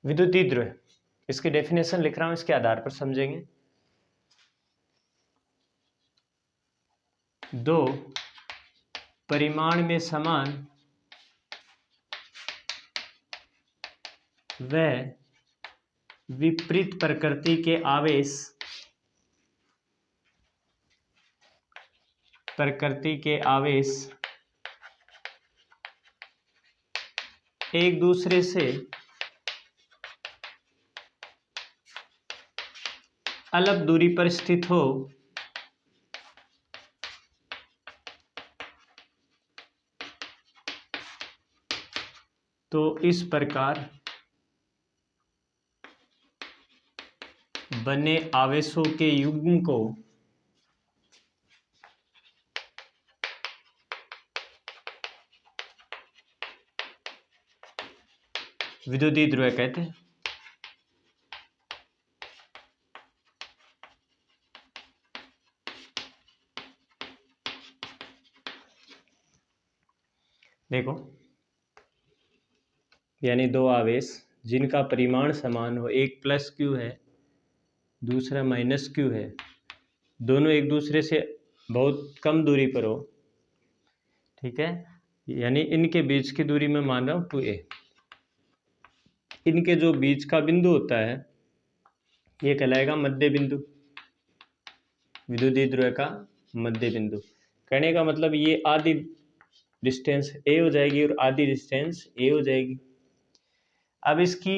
विद्युतीय द्रव्य, इसकी डेफिनेशन लिख रहा हूं, इसके आधार पर समझेंगे। दो परिमाण में समान व विपरीत प्रकृति के आवेश एक दूसरे से अलग दूरी पर स्थित हो तो इस प्रकार बने आवेशों के युग्म को विद्युतीय द्रव्य कहते हैं। देखो, यानी दो आवेश जिनका परिमाण समान हो, एक प्लस क्यू है दूसरा माइनस क्यू है, दोनों एक दूसरे से बहुत कम दूरी पर हो, ठीक है, यानी इनके बीच की दूरी मैं मान रहा हूँ 2a। इनके जो बीच का बिंदु होता है ये कहलाएगा मध्य बिंदु, विद्युतीय द्रव्य का मध्य बिंदु। कहने का मतलब ये आधी डिस्टेंस a हो जाएगी और आधी डिस्टेंस a हो जाएगी। अब इसकी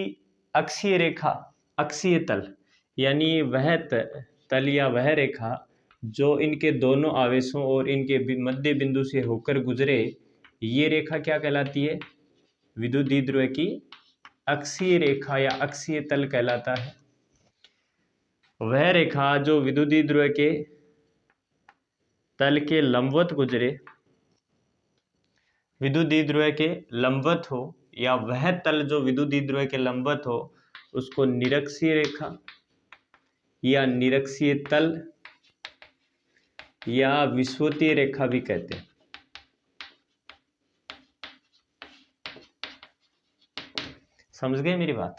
अक्षीय रेखा, अक्षीय तल, यानी वह तल या वह रेखा जो इनके दोनों आवेशों और इनके मध्य बिंदु से होकर गुजरे, ये रेखा क्या कहलाती है? विद्युतीय द्रव्य की अक्षीय रेखा या अक्षीय तल कहलाता है। वह रेखा जो विद्युतीय द्रव्य के तल के लंबवत गुजरे, विद्युतीय द्रव्य के लंबवत हो, या वह तल जो विद्युतीय द्रव्य के लंबवत हो, उसको निरक्षीय रेखा या निरक्षीय तल या विषुवतीय रेखा भी कहते हैं। समझ गए मेरी बात?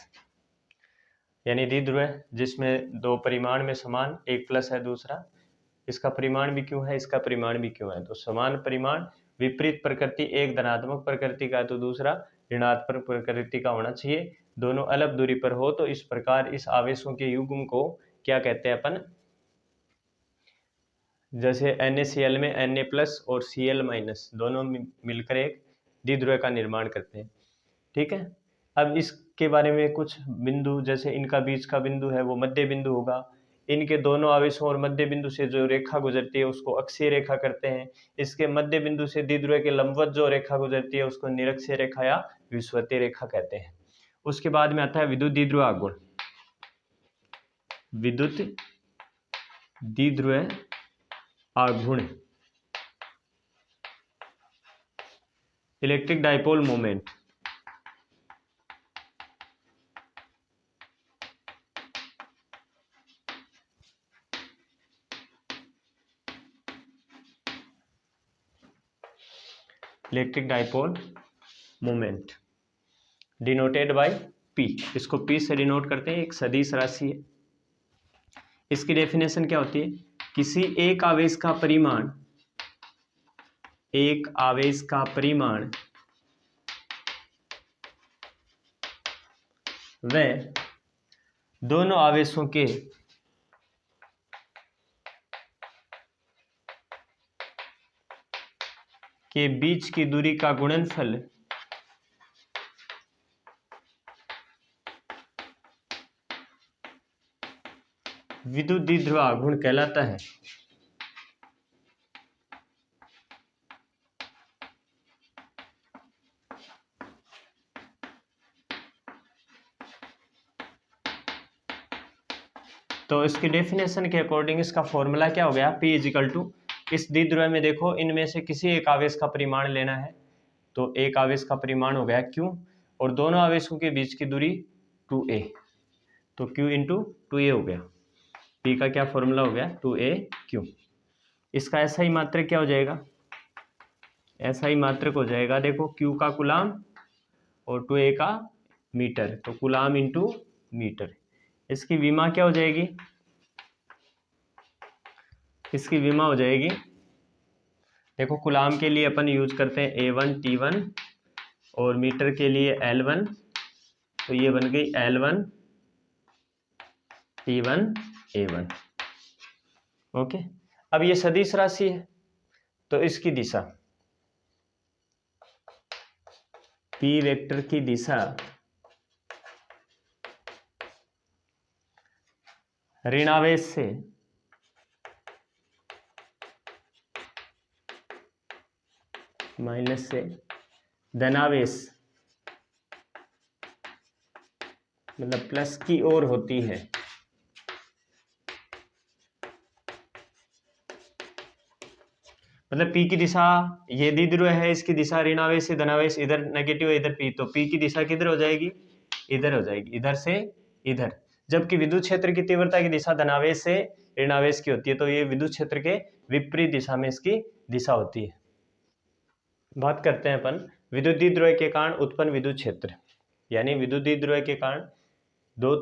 यानी द्विध्रुव जिसमें दो परिमाण में समान, एक प्लस है दूसरा, इसका परिमाण भी क्यों है, इसका परिमाण भी क्यों है, तो समान परिमाण, विपरीत प्रकृति, एक धनात्मक प्रकृति का तो दूसरा ऋणात्मक प्रकृति का होना चाहिए, दोनों अलग दूरी पर हो, तो इस प्रकार इस आवेशों के युग्म को क्या कहते हैं अपन? जैसे NaCl में Na+ और Cl- दोनों मिलकर एक द्विध्रुव का निर्माण करते हैं, ठीक है। अब इसके बारे में कुछ बिंदु, जैसे इनका बीच का बिंदु है वो मध्य बिंदु होगा, इनके दोनों आवेशों और मध्य बिंदु से जो रेखा गुजरती है उसको अक्षीय रेखा करते हैं। इसके मध्य बिंदु से द्विध्रुव के लंबवत जो रेखा गुजरती है उसको निरक्षीय रेखा या विषुवतीय रेखा कहते हैं। उसके बाद में आता है विद्युत द्विध्रुव आघूर्ण। विद्युत द्विध्रुव आघूर्ण, electric dipole moment. Electric dipole moment denoted by P, इसको P से डिनोट करते हैं, एक सदिश राशि है। इसकी डेफिनेशन क्या होती है? किसी एक आवेश का परिमाण, एक आवेश का परिमाण व दोनों आवेशों के बीच की दूरी का गुणनफल विद्युत द्विध्रुव आघूर्ण कहलाता है। तो इसकी डेफिनेशन के अकॉर्डिंग इसका फॉर्मूला क्या हो गया? P = इस द्विध्रुव में देखो इनमें से किसी एक आवेश का परिमाण लेना है, तो एक आवेश का परिमाण हो गया Q, और दोनों आवेशों के बीच की दूरी 2a, तो Q × 2a हो गया। P का क्या फॉर्मूला हो गया? 2aQ। इसका SI मात्रक क्या हो जाएगा? SI मात्रक हो जाएगा, देखो Q का कूलाम और 2a का मीटर, तो कूलाम इंटू मीटर। इसकी विमा क्या हो जाएगी, इसकी विमा हो जाएगी, देखो कूलाम के लिए अपन यूज करते हैं A1 T1 और मीटर के लिए L1, तो ये बन गई L1 T1 A1। ओके, अब ये सदिश राशि है तो इसकी दिशा, P वेक्टर की दिशा ऋणावेश से माइनस से धनावेश मतलब प्लस की ओर होती है। मतलब P की दिशा, ये द्विध्रुव है, इसकी दिशा ऋणावेश से धनावेश, इधर नेगेटिव है इधर P, तो P की दिशा किधर हो जाएगी, इधर हो जाएगी, इधर से इधर। जबकि विद्युत क्षेत्र की तीव्रता की दिशा धनावेश से ऋणावेश की होती है, तो ये विद्युत क्षेत्र के विपरीत दिशा में इसकी दिशा होती है। बात करते हैं अपन विद्युत द्विध्रुव के कारण उत्पन्न विद्युत क्षेत्र, यानी विद्युत द्विध्रुव के कारण दो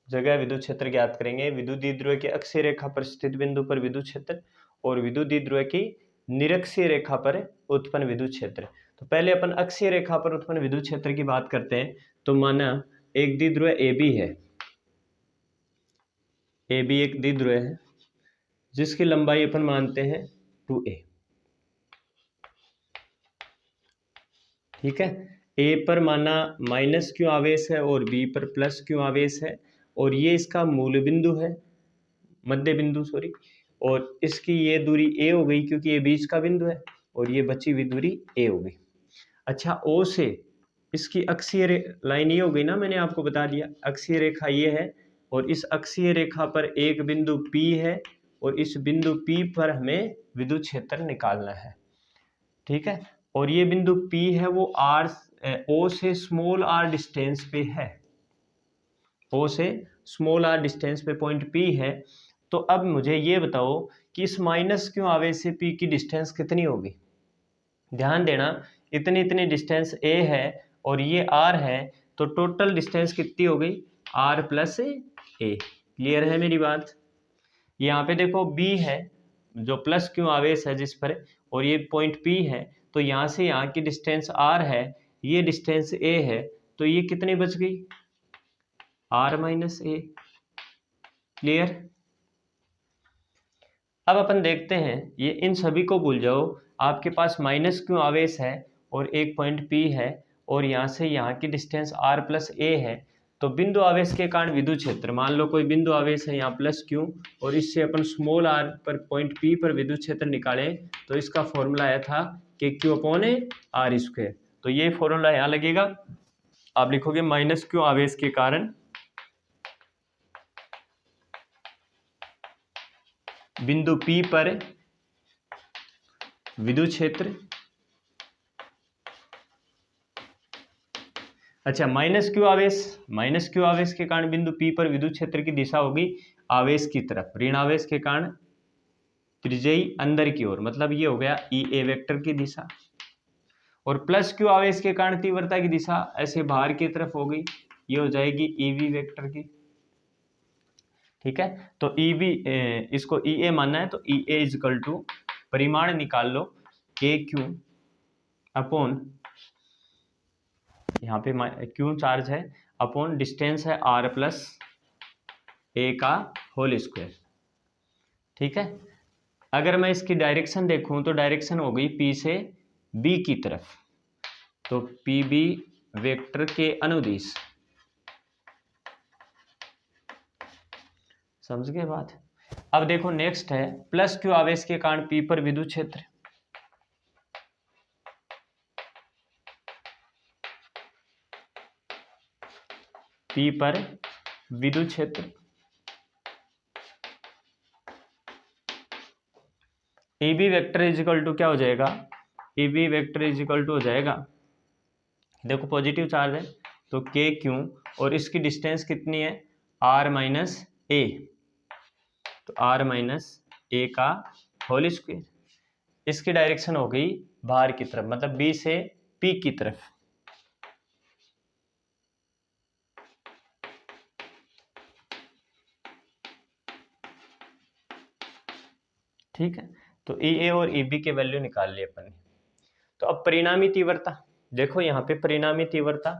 जगह विद्युत क्षेत्र ज्ञात करेंगे। विद्युत द्विध्रुव की अक्षीय रेखा पर स्थित बिंदु पर विद्युत क्षेत्र और विद्युत द्विध्रुव की निरक्षीय रेखा पर उत्पन्न विद्युत क्षेत्र। तो पहले अपन अक्षीय रेखा पर उत्पन्न विद्युत क्षेत्र की बात करते हैं। तो माना एक द्विध्रुव AB है, AB एक द्विध्रुव है जिसकी लंबाई अपन मानते हैं 2a, ठीक है। A पर माना माइनस क्यू आवेश है और B पर प्लस क्यू आवेश है, और ये इसका मूल बिंदु है, मध्य बिंदु सॉरी, और इसकी ये दूरी a हो गई क्योंकि ये बीच का बिंदु है, और ये बची हुई दूरी a हो गई। अच्छा, O से इसकी अक्षीय लाइन ये हो गई ना, मैंने आपको बता दिया अक्षीय रेखा ये है, और इस अक्षीय रेखा पर एक बिंदु P है, और इस बिंदु P पर हमें विद्युत क्षेत्र निकालना है, ठीक है। और ये बिंदु P है वो O से स्मॉल r डिस्टेंस पे है, O से स्मॉल r डिस्टेंस पे पॉइंट P है। तो अब मुझे ये बताओ कि इस माइनस क्यू आवेश से P की डिस्टेंस कितनी होगी। ध्यान देना, इतनी इतनी डिस्टेंस A है और ये R है, तो टोटल डिस्टेंस कितनी हो गई, R प्लस A। क्लियर है मेरी बात। यहाँ पे देखो B है जो प्लस क्यू आवेश है जिस पर, और ये पॉइंट P है, तो यहाँ से यहाँ की डिस्टेंस R है, ये डिस्टेंस A है, तो ये कितनी बच गई, R माइनस A। क्लियर। अब अपन देखते हैं, ये इन सभी को भूल जाओ, आपके पास माइनस क्यू आवेश है और एक पॉइंट P है, और यहाँ से यहाँ की डिस्टेंस R प्लस A है। तो बिंदु आवेश के कारण विद्युत क्षेत्र, मान लो कोई बिंदु आवेश है यहाँ प्लस Q, और इससे अपन स्मॉल r पर पॉइंट P पर विद्युत क्षेत्र निकाले, तो इसका फॉर्मूला आया था कि Q/r²। तो ये फॉर्मूला यहाँ लगेगा, आप लिखोगे माइनस क्यू आवेश के कारण बिंदु P पर विद्युत क्षेत्र। अच्छा, माइनस क्यू आवेश के कारण बिंदु P पर विद्युत क्षेत्र की दिशा होगी आवेश की तरफ, ऋण आवेश के कारण त्रिज्यी अंदर की ओर, मतलब ये हो गया EA वेक्टर की दिशा, और प्लस क्यू आवेश के कारण तीव्रता की दिशा ऐसे बाहर की तरफ हो गई, ये हो जाएगी EB वेक्टर की, ठीक है। तो EB इसको EA मानना है, तो EA इजकल टू परिमाण निकाल लो KQ अपॉन, यहाँ पे Q चार्ज है, अपॉन डिस्टेंस है R प्लस A का होल स्क्वायर, ठीक है। अगर मैं इसकी डायरेक्शन देखूं तो डायरेक्शन हो गई P से B की तरफ, तो PB वेक्टर के अनुदिश, समझ गए बात। अब देखो नेक्स्ट है प्लस क्यू आवेश के कारण P पर विद्युत क्षेत्र, P पर विद्युत क्षेत्र, EB वेक्टर इजिकल टू क्या हो जाएगा, EB वेक्टर इजिकल टू हो जाएगा, देखो पॉजिटिव चार्ज है तो KQ, और इसकी डिस्टेंस कितनी है R माइनस A, तो R माइनस A का होल स्क्वायर। इसकी डायरेक्शन हो गई बाहर की तरफ, मतलब B से P की तरफ, ठीक है, तो ई ए और ई बी के वैल्यू निकाल लिए अपन ने। तो अब परिणामी तीव्रता देखो, यहाँ पे परिणामी तीव्रता,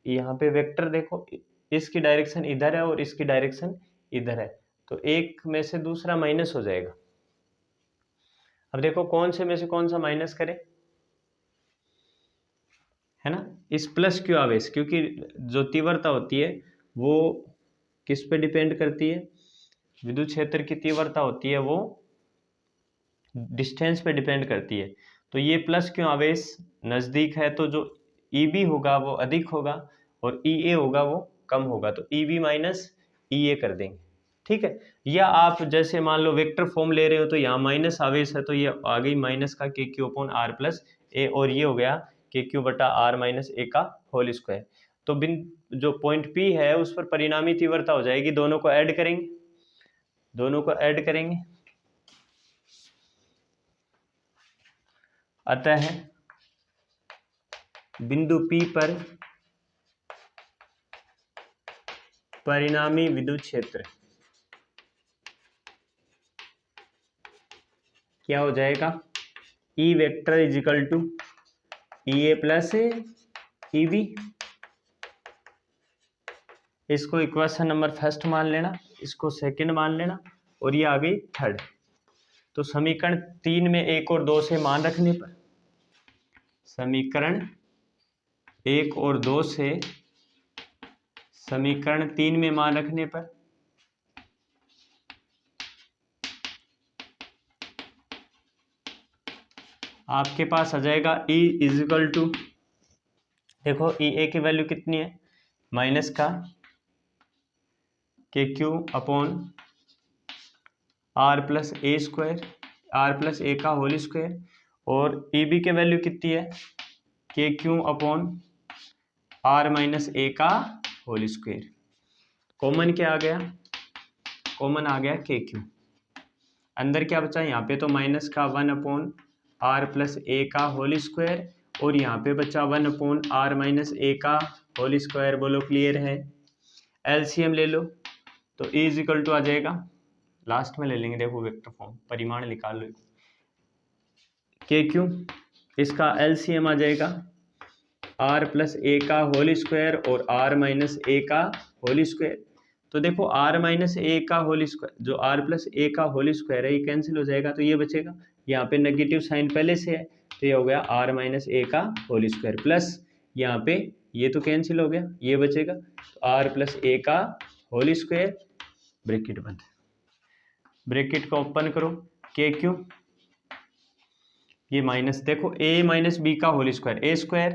यहाँ पे वेक्टर देखो, इसकी डायरेक्शन इधर है और इसकी डायरेक्शन इधर है, तो एक में से दूसरा माइनस हो जाएगा। अब देखो कौन से में से कौन सा माइनस करें, है ना, इस प्लस क्यू आवेश, क्योंकि जो तीव्रता होती है वो किस पे डिपेंड करती है, विद्युत क्षेत्र की तीव्रता होती है वो डिस्टेंस पे डिपेंड करती है। तो ये प्लस क्यों आवेश नज़दीक है, तो जो ई बी होगा वो अधिक होगा और ई ए होगा वो कम होगा, तो ई बी माइनस ई ए कर देंगे। ठीक है, या आप जैसे मान लो वेक्टर फॉर्म ले रहे हो, तो यहाँ माइनस आवेश है तो ये आ गई माइनस का K Q upon R plus ए, और ये हो गया के क्यू बटा आर माइनस ए का होल स्क्वायर। तो जो पॉइंट पी है उस पर परिणामी तीव्रता हो जाएगी, दोनों को ऐड करेंगे, दोनों को ऐड करेंगे, अतः बिंदु P पर परिणामी विद्युत क्षेत्र क्या हो जाएगा, E vector is equal to E A plus E B. इसको इक्वेशन नंबर फर्स्ट मान लेना, इसको सेकंड मान लेना, और ये आ गई थर्ड। तो समीकरण 3 में 1 और 2 से मान रखने पर, समीकरण 1 और 2 से समीकरण 3 में मान रखने पर आपके पास आ जाएगा E इज इक्वल टू, देखो ई ए की वैल्यू कितनी है, माइनस का K Q upon R plus A square, R plus A का होल स्क्वायर, और ई बी के वैल्यू कितनी है, K Q upon are minus ए का होल स्क्वायर। कॉमन क्या आ गया, कॉमन आ गया के क्यू, अंदर क्या बचा, यहाँ पे तो माइनस का 1 अपॉन आर प्लस ए का होल स्क्वायर, और यहाँ पे बचा 1 अपॉन आर माइनस ए का होल स्क्वायर। बोलो क्लियर है, एलसीएम ले लो, तो E इज इक्वल टू आ जाएगा, लास्ट में ले लेंगे, देखो वेक्टर फॉर्म परिमाण निकाल लो, के क्यू, इसका एलसीएम आ जाएगा आर प्लस ए का होल स्क्वायर और आर माइनस ए का होल स्क्वायर। तो देखो आर माइनस ए का होल स्क्वायर, जो आर प्लस ए का होल स्क्वायर है ये कैंसिल हो जाएगा, तो ये बचेगा, यहाँ पे नेगेटिव साइन पहले से है, तो ये हो गया आर माइनस ए का होल स्क्वायर, प्लस यहाँ पे ये तो कैंसिल हो गया, ये बचेगा, तो आर प्लस ए का होल स्क्वायर, ब्रैकेट बंद, ब्रैकेट को ओपन करो, के क्यू, ये माइनस, देखो ए माइनस बी का whole square, A square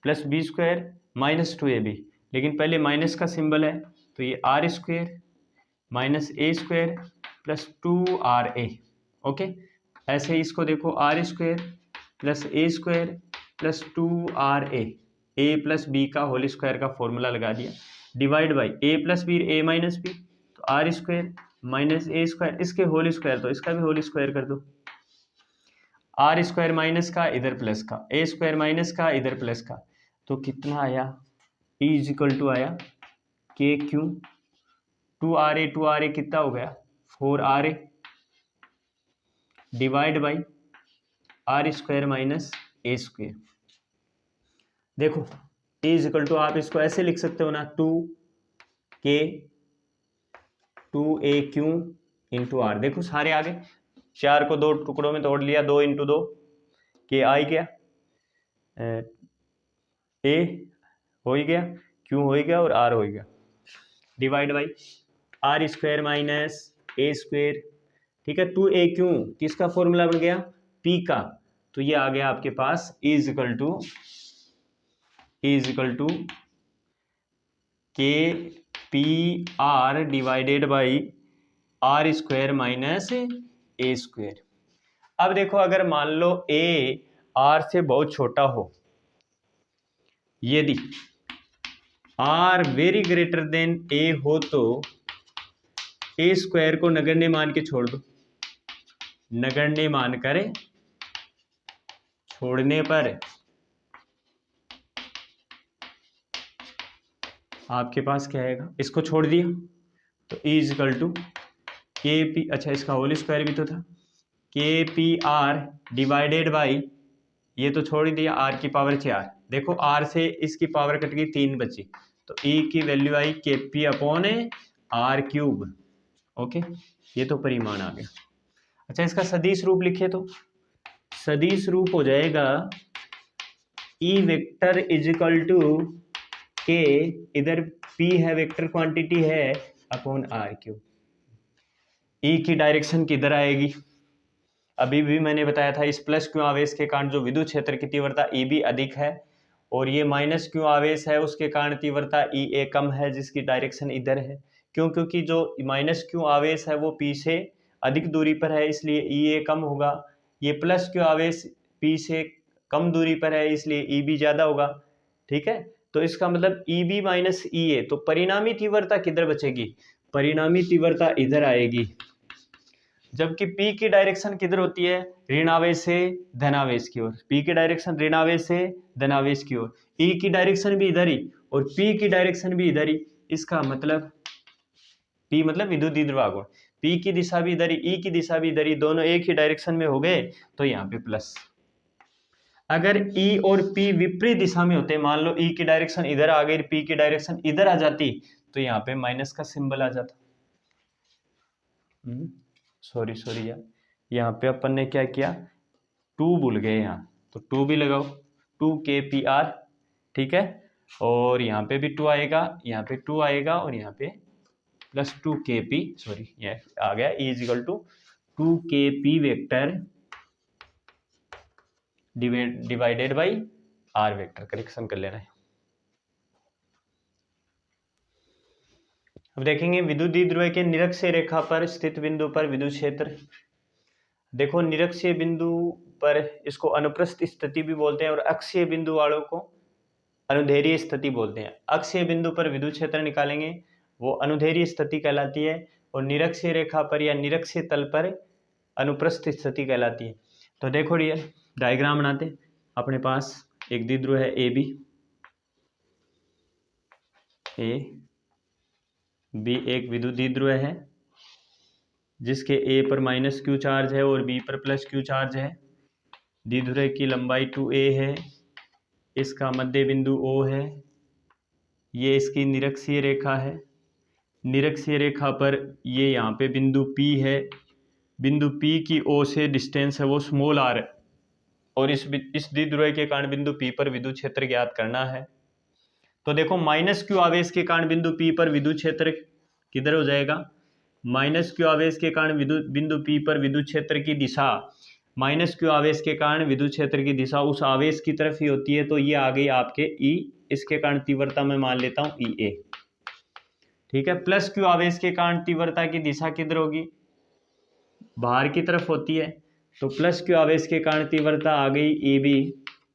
plus B square minus 2ab, लेकिन पहले माइनस का सिंबल है, तो ये R square minus A square plus 2ra। Okay, ऐसे ही इसको देखो, R square plus A square plus 2ra, A plus B का होल स्क्वायर का फॉर्मूला लगा दिया, divide by A plus B, A minus B, तो R square minus A square, इसके होल स्क्वायर, तो इसका भी होल स्क्वायर कर दो, आर स्क्वायर माइनस का इधर प्लस का, ए स्क्वायर माइनस का इधर प्लस का, तो कितना आया, E इज इक्वल टू आया के क्यू 2ra कितना हो गया 4ra, divide by R square minus A square. देखो E इज इक्वल टू, आप इसको ऐसे लिख सकते हो ना, 2a क्यू इंटू आर, देखो सारे आगे, 4 को 2 टुकड़ों में तोड़ लिया, 2 इंटू 2 के आ गया, ए हो ही गया, क्यू हो ही गया और आर हो ही गया, divide by R square minus A square. ठीक है, 2a क्यू किसका फॉर्मूला बन गया, P का, तो ये आ गया आपके पास E is equal to K P R divided by R square minus A square. अब देखो अगर मान लो a r से बहुत छोटा हो, यदि r very greater than a हो, तो a स्क्वायर को नगण्य मान के छोड़ दो, नगण्य मान कर छोड़ने पर आपके पास क्या आएगा, इसको छोड़ दिया तो E is equal to K P, अच्छा इसका होल स्क्वायर भी तो था, के पी आर डिवाइडेड बाई, ये तो छोड़ ही दिया, आर की पावर 4। देखो आर से इसकी पावर कट गई, 3 बची, तो ई की वैल्यू आई K P upon R cube. Okay, ये तो परिमाण आ गया। अच्छा, इसका सदिश रूप लिखे तो सदिश रूप हो जाएगा E vector is equal to K, इधर पी है वेक्टर क्वांटिटी है, अपॉन आर क्यूब। ई की डायरेक्शन किधर आएगी? अभी भी मैंने बताया था, इस प्लस क्यू आवेश के कारण जो विद्युत क्षेत्र की तीव्रता ई बी अधिक है, और ये माइनस क्यू आवेश है उसके कारण तीव्रता ई ए कम है, जिसकी डायरेक्शन इधर है। क्यों? क्योंकि जो माइनस क्यू आवेश है वो पी से अधिक दूरी पर है, इसलिए ई ए कम होगा। ये प्लस क्यू आवेश पी से कम दूरी पर है, इसलिए ई बी ज़्यादा होगा। ठीक है, तो इसका मतलब ई बी माइनस ई ए, तो परिणामी तीव्रता किधर बचेगी? परिणामी तीव्रता इधर आएगी। जबकि P की डायरेक्शन किधर होती है? ऋणावेश से धनावेश की ओर। P की डायरेक्शन ऋणावेश से धनावेश की ओर, E की डायरेक्शन भी इधर ही और P की डायरेक्शन भी इधर ही। इसका मतलब P मतलब विद्युत द्विध्रुव, P की दिशा भी इधर ही, E की दिशा भी इधर ही, दोनों एक ही डायरेक्शन में हो गए, तो यहाँ पे प्लस। अगर E और P विपरीत दिशा में होते, मान लो E की डायरेक्शन इधर आ गई, P की डायरेक्शन इधर आ जाती, तो यहाँ पे माइनस का सिंबल आ जाता। सॉरी यार, यहाँ पे अपन ने क्या किया, 2 भूल गए यहाँ, तो 2 भी लगाओ, 2 के पी आर। ठीक है, और यहाँ पे भी 2 आएगा, यहाँ पे 2 आएगा, और यहाँ पे प्लस 2 के पी, सॉरी ये आ गया, E is equal to 2 K P vector divided by R vector. Correction कर लेना है। अब देखेंगे विद्युत द्विध्रुव के निरक्षीय रेखा पर स्थित बिंदु पर विद्युत क्षेत्र। देखो निरक्षीय बिंदु पर इसको अनुप्रस्थ स्थिति भी बोलते हैं, और अक्षीय बिंदु वालों को अनुदैर्ध्य स्थिति बोलते हैं। अक्षीय बिंदु पर विद्युत क्षेत्र निकालेंगे, वो अनुदैर्ध्य स्थिति कहलाती है, और निरक्षीय रेखा पर या निरक्षीय तल पर अनुप्रस्थ स्थिति कहलाती है। तो देखो डियर, डायग्राम बनाते हैं। अपने पास एक द्विध्रुव है ए बी एक विद्युत द्विध्रुव है, जिसके ए पर माइनस क्यू चार्ज है और बी पर प्लस क्यू चार्ज है। द्विध्रुव की लंबाई 2a है, इसका मध्य बिंदु O है, ये इसकी निरक्षीय रेखा है। निरक्षीय रेखा पर ये यहाँ पे बिंदु P है, बिंदु P की O से डिस्टेंस है वो स्मॉल r है, और इस द्विध्रुव के कारण बिंदु P पर विद्युत क्षेत्र ज्ञात करना है। तो देखो माइनस क्यू आवेश के कारण बिंदु P पर विद्युत क्षेत्र किधर हो जाएगा? माइनस क्यू आवेश के कारण बिंदु P पर विद्युत क्षेत्र की दिशा, माइनस क्यू आवेश के कारण विद्युत क्षेत्र की दिशा उस आवेश की तरफ ही होती है, तो ये आ गई आपके E, इसके कारण तीव्रता मैं मान लेता हूँ EA। ठीक है, प्लस क्यू आवेश के कारण तीव्रता की दिशा किधर होगी? बाहर की तरफ होती है, तो प्लस क्यू आवेश के कारण तीव्रता आ गई EB,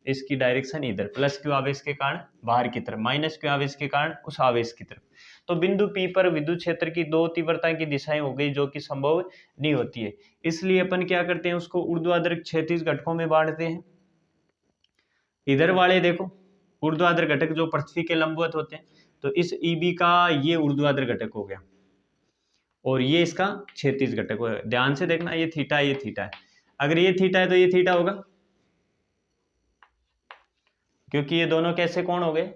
इसकी डायरेक्शन इधर, प्लस क्यू आवेश के कारण बाहर की तरफ, माइनस क्यू आवेश के कारण उस आवेश की तरफ। तो बिंदु P पर विद्युत क्षेत्र की दो तीव्रता की दिशाएं हो गई, जो कि संभव नहीं होती है। इसलिए अपन क्या करते हैं, उसको ऊर्ध्वाधर क्षैतिज घटकों में बांटते हैं। इधर वाले देखो ऊर्ध्वाधर घटक जो पृथ्वी के लंबवत होते हैं, तो इस EB का ये ऊर्ध्वाधर घटक हो गया, और ये इसका क्षैतिज घटक हो गया। ध्यान से देखना, ये थीटा ये थीटा है, अगर ये थीटा है तो ये थीटा होगा, क्योंकि ये दोनों कैसे कोण हो गए?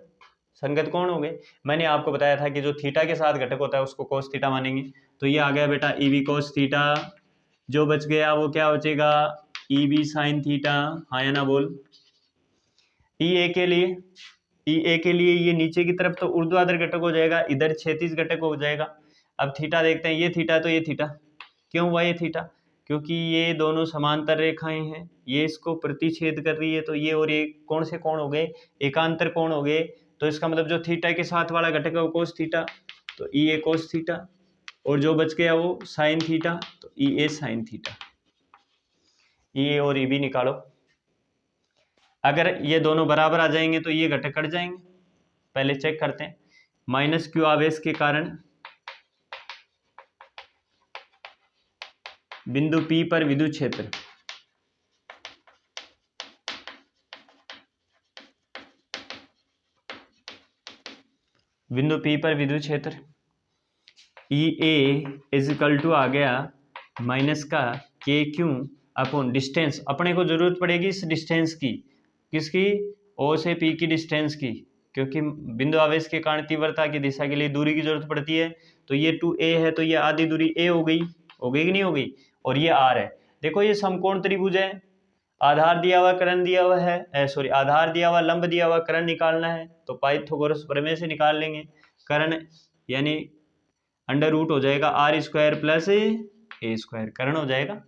संगत कोण हो गए। मैंने आपको बताया था कि जो थीटा के साथ घटक होता है उसको कोस थीटा मानेंगे। तो ये आ गया बेटा EB कोस थीटा, जो बच गया वो क्या बचेगा? EB sine theta. हाँ या ना बोल। EA के लिए ये नीचे की तरफ तो ऊर्ध्वाधर घटक हो जाएगा, इधर क्षैतिज घटक हो जाएगा। अब थीटा देखते हैं, ये थीटा तो ये थीटा, क्यों हुआ ये थीटा? क्योंकि ये दोनों समांतर रेखाएं हैं, ये इसको प्रतिच्छेद कर रही है, तो ये और ये कौन से कोण हो गए? एकांतर कोण हो गए। तो इसका मतलब जो थीटा के साथ वाला घटक है वो कोस थीटा, तो EA कोस थीटा, और जो बच गया वो साइन थीटा, तो EA साइन थीटा। EA और EB निकालो, अगर ये दोनों बराबर आ जाएंगे तो ये घटक कट जाएंगे। पहले चेक करते हैं। माइनस क्यू आवेश के कारण बिंदु P पर विद्युत क्षेत्र, बिंदु P पर विद्युत क्षेत्र EA इज इक्वल टू आ गया माइनस का KQ अपॉन डिस्टेंस, अपने को जरूरत पड़ेगी इस डिस्टेंस की, किसकी, ओ से पी की डिस्टेंस की, क्योंकि बिंदु आवेश के कारण तीव्रता की दिशा के लिए दूरी की जरूरत पड़ती है। तो ये 2a है, तो ये आधी दूरी a हो गई कि नहीं हो गई, और ये r है। देखो ये समकोण त्रिभुज है, आधार दिया हुआ कर्ण दिया हुआ है, सॉरी आधार दिया हुआ लंब दिया हुआ कर्ण निकालना है, तो पाइथागोरस प्रमेय से निकाल लेंगे। कर्ण यानी अंडर रूट हो जाएगा r square plus a square, कर्ण हो जाएगा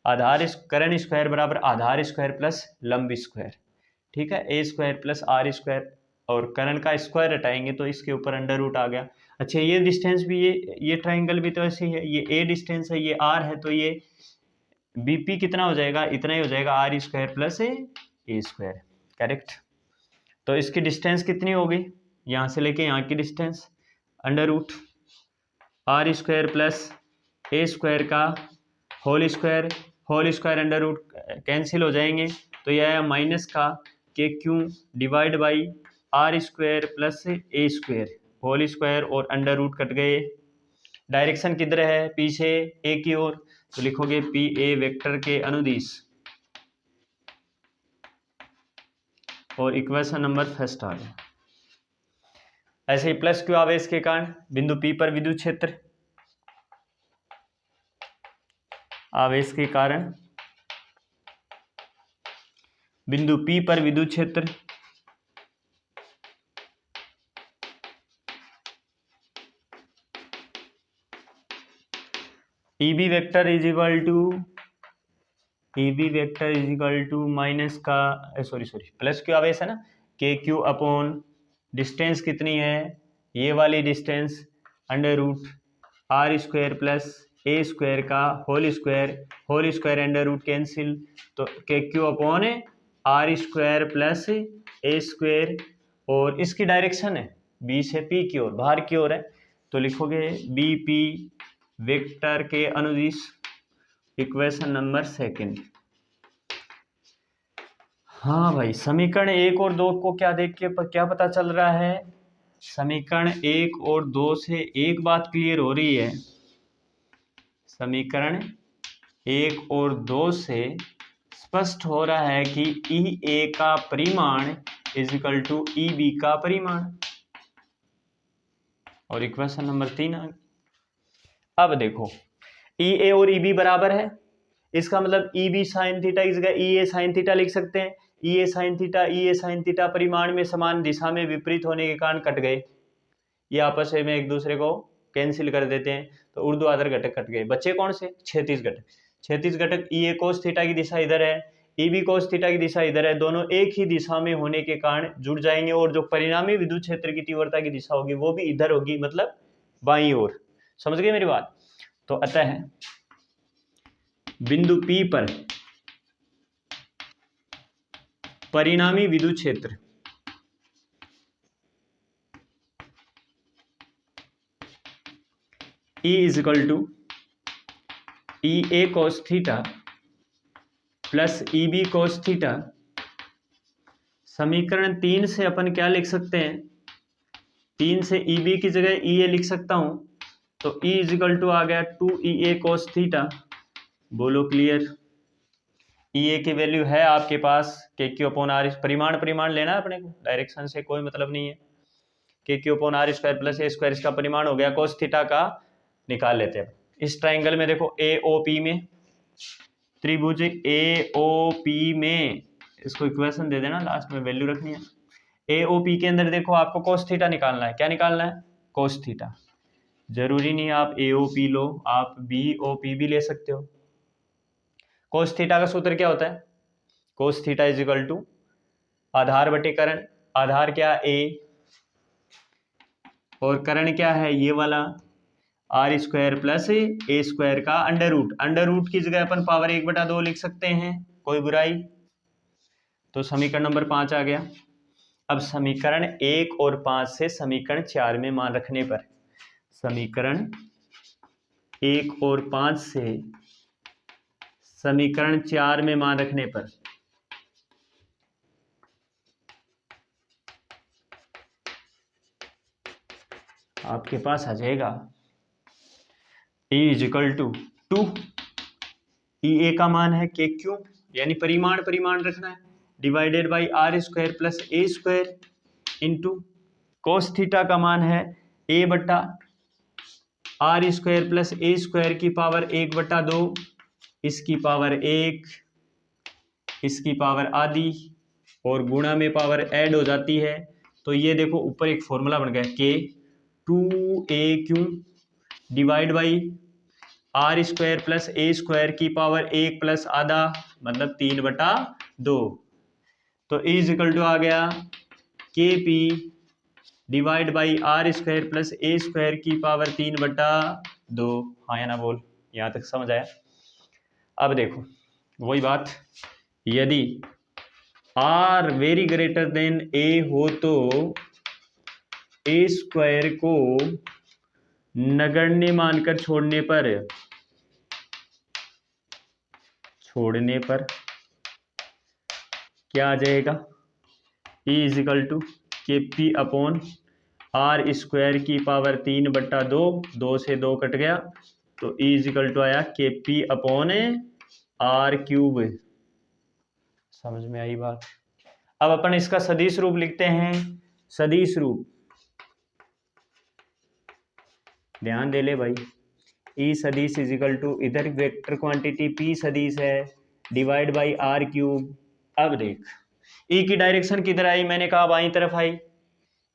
आधार कर्ण स्क्वायर बराबर आधार स्क्वायर प्लस लंब स्क्वायर, ठीक है, a square plus r square, और कर्ण का स्क्वायर हटाएंगे तो इसके ऊपर अंडर रूट आ गया। अच्छा ये डिस्टेंस भी, ये ट्राइंगल भी तो ऐसे ही है, ये a डिस्टेंस है, ये r है, तो ये bp कितना हो जाएगा, इतना ही हो जाएगा r square plus a square, correct. तो इसकी डिस्टेंस कितनी होगी, यहाँ से लेके यहाँ की distance under root r square plus a square का whole square under root cancel हो जाएंगे, तो यह आया माइनस का K Q divide by r square plus a square whole square, और अंडर रूट कट गए। डायरेक्शन किधर है, पीछे a की ओर, तो लिखोगे पी ए वेक्टर के अनुदिश, और इक्वेशन नंबर फर्स्ट आ गया। ऐसे ही प्लस क्यू आवेश के कारण बिंदु P पर विद्युत क्षेत्र, आवेश के कारण बिंदु P पर विद्युत क्षेत्र EB vector is equal to minus का सॉरी प्लस क्यू आवेश है ना, के क्यू अपॉन डिस्टेंस कितनी है, ये वाली distance under root r square plus a square का whole square under root cancel, तो K Q upon r square plus a square, और इसकी डायरेक्शन है b से p की ओर, बाहर की ओर है, तो लिखोगे bp वेक्टर के अनुदिश, इक्वेशन नंबर सेकंड। हाँ भाई, समीकरण 1 और 2 को क्या देख के क्या पता चल रहा है, समीकरण 1 और 2 से एक बात क्लियर हो रही है, समीकरण 1 और 2 से स्पष्ट हो रहा है कि EA का परिमाण इज इक्वल टू EB का परिमाण, और इक्वेशन नंबर 3 आ गई। अब देखो EA और EB बराबर है, इसका मतलब EB साइन थीटा की जगह EA साइन थीटा लिख सकते हैं। EA साइन थीटा परिमाण में समान दिशा में विपरीत होने के कारण कट गए, ये आपस में एक दूसरे को कैंसिल कर देते हैं, तो ऊर्ध्वाधर घटक कट गए, बच्चे कौन से, क्षैतिज घटक। EA कोस थीटा की दिशा इधर है, EB कोस थीटा की दिशा इधर है, दोनों एक ही दिशा में होने के कारण जुड़ जाएंगे, और जो परिणामी विद्युत क्षेत्र की तीव्रता की दिशा होगी वो भी इधर होगी, मतलब बाईं ओर। समझ गए मेरी बात। तो अतः बिंदु P पर परिणामी विद्युत क्षेत्र E is equal to EA cos theta plus EB cos theta. समीकरण 3 से अपन क्या लिख सकते हैं, 3 से EB की जगह EA लिख सकता हूं, तो E इज इक्वल टू आ गया 2EA cos थीटा। बोलो क्लियर। EA की वैल्यू है आपके पास के क्यू अपॉन आर, परिमाण लेना है अपने को, डायरेक्शन से कोई मतलब नहीं है। K Q upon R square plus A square, इसका परिमाण हो गया, कोस थीटा का निकाल लेते हैं। इस ट्राइंगल में देखो AOP में, त्रिभुज AOP में, इसको इक्वेशन दे देना, लास्ट में वैल्यू रखनी है। AOP के अंदर देखो आपको कोस थीटा निकालना है, क्या निकालना है, कोस थीटा। जरूरी नहीं आप AOP लो, आप BOP भी ले सकते हो। कोस थीटा का सूत्र क्या होता है, cos theta is equal to आधार बटे कर्ण, आधार क्या A और कर्ण क्या है ये वाला r square plus a square का अंडर रूट की जगह अपन पावर 1/2 लिख सकते हैं, कोई बुराई। तो समीकरण नंबर 5 आ गया। अब समीकरण 1 और 5 से समीकरण 4 में मान रखने पर, समीकरण 1 और 5 से समीकरण 4 में मान रखने पर आपके पास आ जाएगा E is equal to 2 E A का मान है के क्यू, यानी परिमाण रखना है, divided by R square plus A square into cos theta का मान है ए बट्टा R square plus A square की पावर 1/2, इसकी पावर 1, इसकी पावर आधी, और गुणा में पावर ऐड हो जाती है। तो ये देखो ऊपर एक फॉर्मूला बन गया K 2a divide by R square plus A square की पावर 1 प्लस आधा, मतलब 3/2। तो इज इक्वल टू आ गया K P divide by R square plus A square की पावर 3/2। हाँ या ना बोल, यहाँ तक समझ आया? अब देखो वही बात, यदि आर वेरी ग्रेटर देन ए हो तो ए स्क्वायर को नगण्य मानकर छोड़ने पर क्या आ जाएगा, E is equal to K P upon R square की पावर 3/2, 2 से 2 कट गया, तो E इज इक्वल टू आया के पी अपॉन आर क्यूब। समझ में आई बात? अब अपन इसका सदिश रूप लिखते हैं। सदिश रूप ध्यान दे ले भाई, E सदिश इज इक्वल टू, इधर वेक्टर क्वांटिटी P सदिश है, डिवाइड बाई आर क्यूब। अब देख E की डायरेक्शन किधर आई, मैंने कहा बाईं तरफ आई,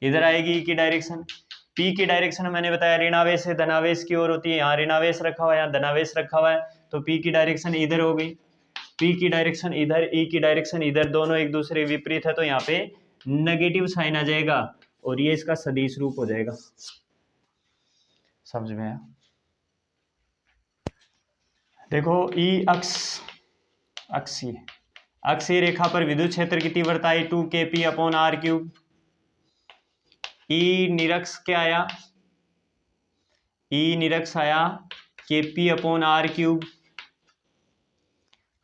इधर आएगी E की डायरेक्शन। P की डायरेक्शन मैंने बताया ऋणावेश से धनावेश की ओर होती है, यहाँ ऋणावेश रखा हुआ है, यहाँ धनावेश रखा हुआ है, तो P की डायरेक्शन इधर हो गई, P की डायरेक्शन इधर, E की डायरेक्शन इधर, दोनों एक दूसरे विपरीत है, तो यहाँ पे नेगेटिव साइन आ जाएगा और ये इसका सदिश रूप हो जाएगा। समझ में आया? देखो E अक्षीय रेखा पर विद्युत क्षेत्र की तीव्रता 2kp upon R cube. E निरक्ष क्या आया, E निरक्ष आया kp अपॉन आर क्यूब,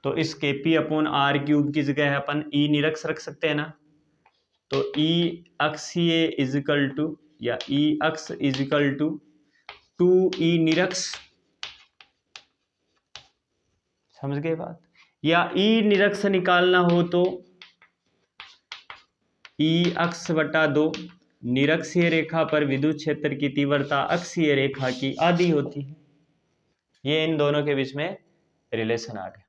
तो इस kp अपॉन आर क्यूब की जगह अपन E निरक्ष रख सकते हैं ना, तो E अक्षीय इज इक्वल टू, या E अक्ष इज इक्वल टू 2E निरक्ष। समझ गए बात? या E निरक्ष निकालना हो तो E अक्ष बटा 2, निरक्षीय रेखा पर विद्युत क्षेत्र की तीव्रता अक्षीय रेखा की आधी होती है। ये इन दोनों के बीच में रिलेशन आ गया।